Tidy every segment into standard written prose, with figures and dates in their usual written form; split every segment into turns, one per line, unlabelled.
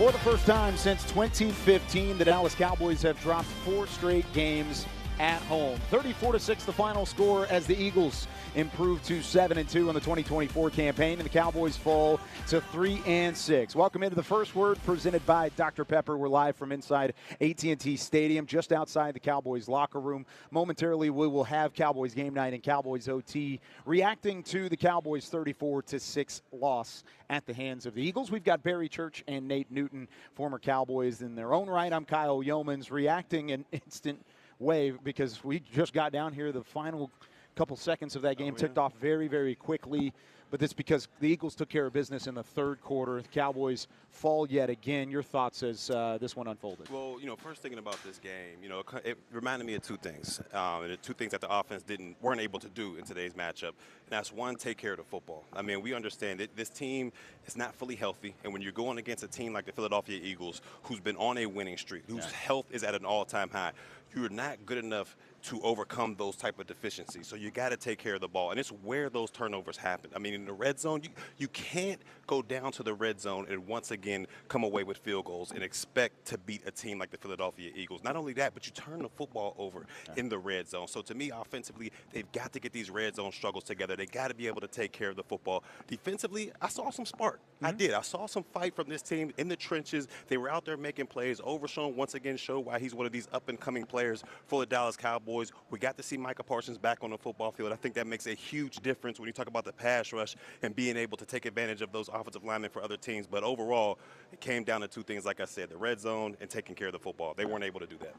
For the first time since 2015, the Dallas Cowboys have dropped 4 straight games at home. 34-6 the final score as the Eagles improve to 7-2 in the 2024 campaign, and the Cowboys fall to 3-6. Welcome into the First Word, presented by Dr. Pepper. We're live from inside AT&T Stadium, just outside the Cowboys locker room. Momentarily, we will have Cowboys game night and Cowboys OT reacting to the Cowboys' 34-6 loss at the hands of the Eagles. We've got Barry Church and Nate Newton, former Cowboys in their own right. I'm Kyle Yeomans, reacting in instant way because we just got down here. The final couple seconds of that game ticked off very, very quickly. But that's because the Eagles took care of business in the third quarter. The Cowboys fall yet again. Your thoughts as this one unfolded?
Well, first thinking about this game, it reminded me of two things. And the two things that the offense weren't able to do in today's matchup. And that's one, take care of the football. I mean, we understand that this team is not fully healthy. And when you're going against a team like the Philadelphia Eagles, who's been on a winning streak, whose health is at an all-time high, you're not good enough to overcome those type of deficiencies. So you got to take care of the ball. And it's where those turnovers happen. I mean, in the red zone, you can't go down to the red zone and once again come away with field goals and expect to beat a team like the Philadelphia Eagles. Not only that, but you turn the football over in the red zone. So to me, offensively, they've got to get these red zone struggles together. They got to be able to take care of the football. Defensively, I saw some spark. I did. I saw some fight from this team in the trenches. They were out there making plays. Overshown once again showed why he's one of these up-and-coming players for the Dallas Cowboys. We got to see Micah Parsons back on the football field. I think that makes a huge difference when you talk about the pass rush and being able to take advantage of those offensive linemen for other teams. But overall, it came down to two things, like I said, the red zone and taking care of the football. They weren't able to do that.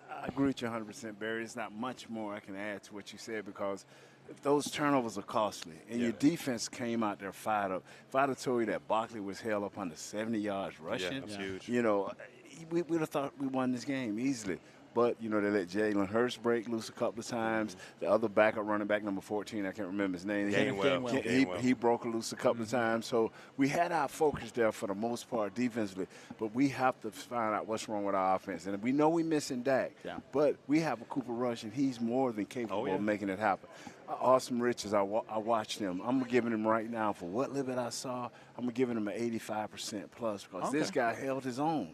I agree with you 100%, Barry. There's not much more I can add to what you said because those turnovers are costly, and your defense came out there fired up. If I'd have told you that Barkley was held up under 70 yards rushing,
that's huge.
We would have thought we won this game easily. But, they let Jalen Hurts break loose a couple of times. The other backup running back, number 14, I can't remember his name. He broke loose a couple of times. So we had our focus there for the most part defensively. But we have to find out what's wrong with our offense. And we know we're missing Dak. Yeah. But we have a Cooper Rush, and he's more than capable of making it happen. Awesome Riches, I watched him. I'm giving him right now, for what little bit I saw, I'm giving him an 85% plus because this guy held his own.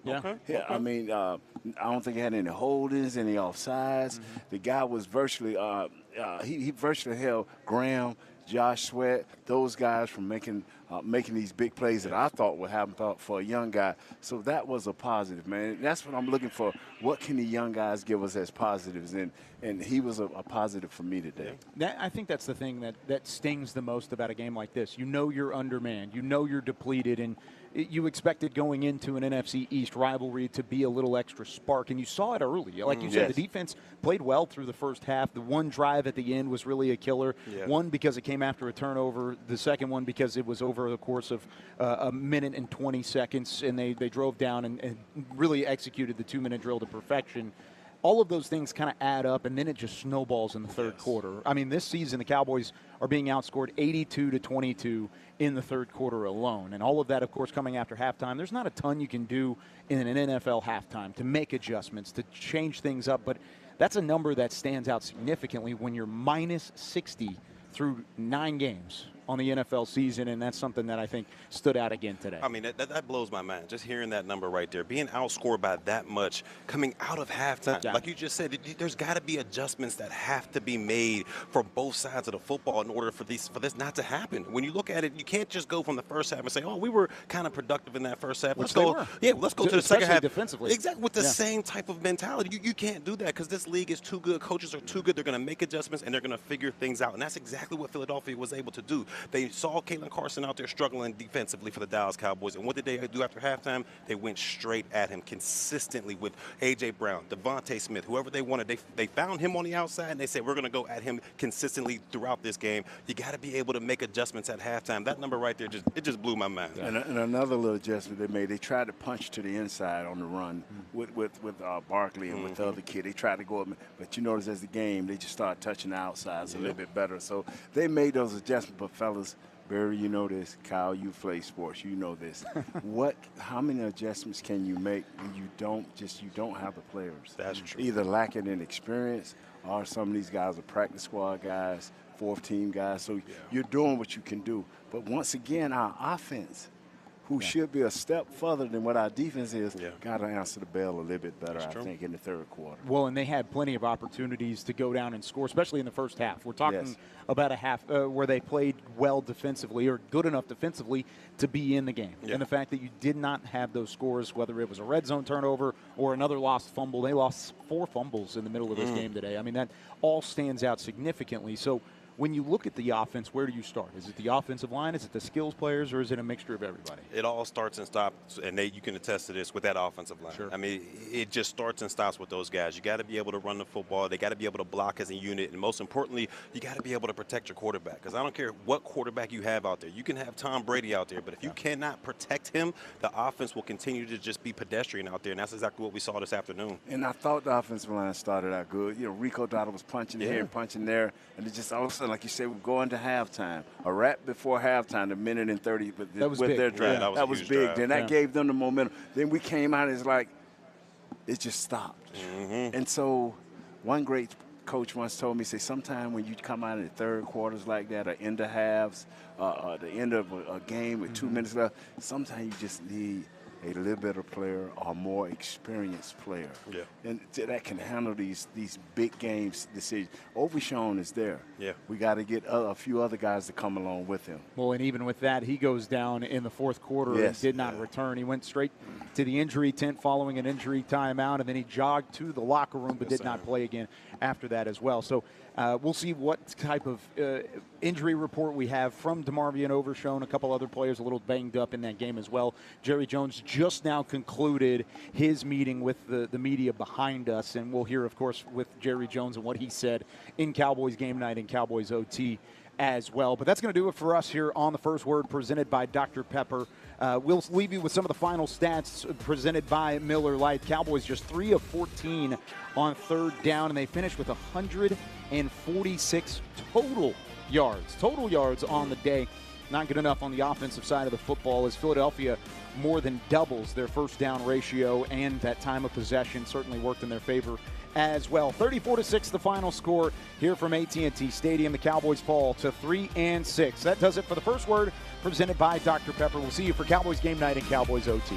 I mean, I don't think he had any holdings, any offsides. The guy was virtually he virtually held Graham, Josh Sweat, those guys from making these big plays that I thought would happen for a young guy. So that was a positive, man. That's what I'm looking for. What can the young guys give us as positives? And he was a positive for me today.
I think that's the thing that stings the most about a game like this. You're undermanned. You're depleted, and you expected going into an NFC East rivalry to be a little extra spark, and you saw it early. Like you said, the defense played well through the first half. The one drive at the end was really a killer. One because it came after a turnover. The second one because it was over the course of a minute and 20 seconds, and they drove down and really executed the 2-minute drill to perfection. All of those things kind of add up, and then it just snowballs in the third quarter. I mean, this season the Cowboys are being outscored 82-22 in the third quarter alone, and all of that, of course, coming after halftime. There's not a ton you can do in an NFL halftime to make adjustments, to change things up, but that's a number that stands out significantly when you're minus 60 through 9 games on the NFL season, and that's something that I think stood out again today.
I mean, that blows my mind, just hearing that number right there. Being outscored by that much coming out of halftime. Like you just said, there's got to be adjustments that have to be made for both sides of the football in order for this not to happen. When you look at it, you can't just go from the first half and say, we were kind of productive in that first half. Let's go to the second half.
Defensively.
Exactly, with the same type of mentality. You can't do that because this league is too good. Coaches are too good. They're going to make adjustments, and they're going to figure things out, and that's exactly what Philadelphia was able to do. They saw Caitlin Carson out there struggling defensively for the Dallas Cowboys, and what did they do after halftime? They went straight at him consistently with A.J. Brown, Devontae Smith, whoever they wanted. They found him on the outside, and they said, we're going to go at him consistently throughout this game. You got to be able to make adjustments at halftime. That number right there, just blew my mind.
And another little adjustment they made, they tried to punch to the inside on the run with Barkley and with the other kid. They tried to go up, but you notice as the game, they just started touching the outsides a little bit better. So they made those adjustments, but fellas, Barry, you know this. Kyle, you play sports. You know this. How many adjustments can you make when you don't have the players?
That's true.
Either lacking in experience or some of these guys are practice squad guys, fourth team guys. So you're doing what you can do. But once again, our offense who should be a step further than what our defense is, got to answer the bell a little bit better, I think, in the third quarter.
Well, and they had plenty of opportunities to go down and score, especially in the first half. We're talking about a half where they played well defensively or good enough defensively to be in the game. And the fact that you did not have those scores, whether it was a red zone turnover or another lost fumble, they lost 4 fumbles in the middle of this game today. I mean, that all stands out significantly. So when you look at the offense, where do you start? Is it the offensive line? Is it the skills players? Or is it a mixture of everybody?
It all starts and stops, and Nate, you can attest to this, with that offensive line.
Sure.
I mean, it just starts and stops with those guys. You got to be able to run the football. They got to be able to block as a unit. And most importantly, you got to be able to protect your quarterback. Because I don't care what quarterback you have out there. You can have Tom Brady out there, but if you cannot protect him, the offense will continue to just be pedestrian out there. And that's exactly what we saw this afternoon.
And I thought the offensive line started out good. You know, Rico Dotto was punching here and punching there. And it just all of a sudden, like you said, we're going to halftime. A wrap before halftime, a minute and 30 with their drive.
That was
big.
Drive.
Then that gave them the momentum. Then we came out, it's like, it just stopped. And so one great coach once told me, say, sometime when you come out in the third quarters like that, or end of halves, the end of a game with 2 minutes left, sometimes you just need a little better player or more experienced player. And that can handle these big games decisions. Overshown is there. We got to get a few other guys to come along with him.
Well, and even with that, he goes down in the fourth quarter and did not return. He went straight to the injury tent following an injury timeout, and then he jogged to the locker room but did not play again after that as well. So we'll see what type of injury report we have from DeMarvion Overshown. A couple other players a little banged up in that game as well. Jerry Jones just now concluded his meeting with the media behind us, and we'll hear, of course, with Jerry Jones and what he said in Cowboys game night and Cowboys OT as well. But that's going to do it for us here on The First Word, presented by Dr. Pepper. We'll leave you with some of the final stats presented by Miller Lite. Cowboys just 3 of 14 on third down, and they finished with 146 total yards on the day. Not good enough on the offensive side of the football, as Philadelphia more than doubles their first down ratio, and that time of possession certainly worked in their favor as well. 34-6 the final score here from AT&T Stadium. The Cowboys fall to 3-6. That does it for The First Word, presented by Dr. Pepper. We'll see you for Cowboys game night and Cowboys OT.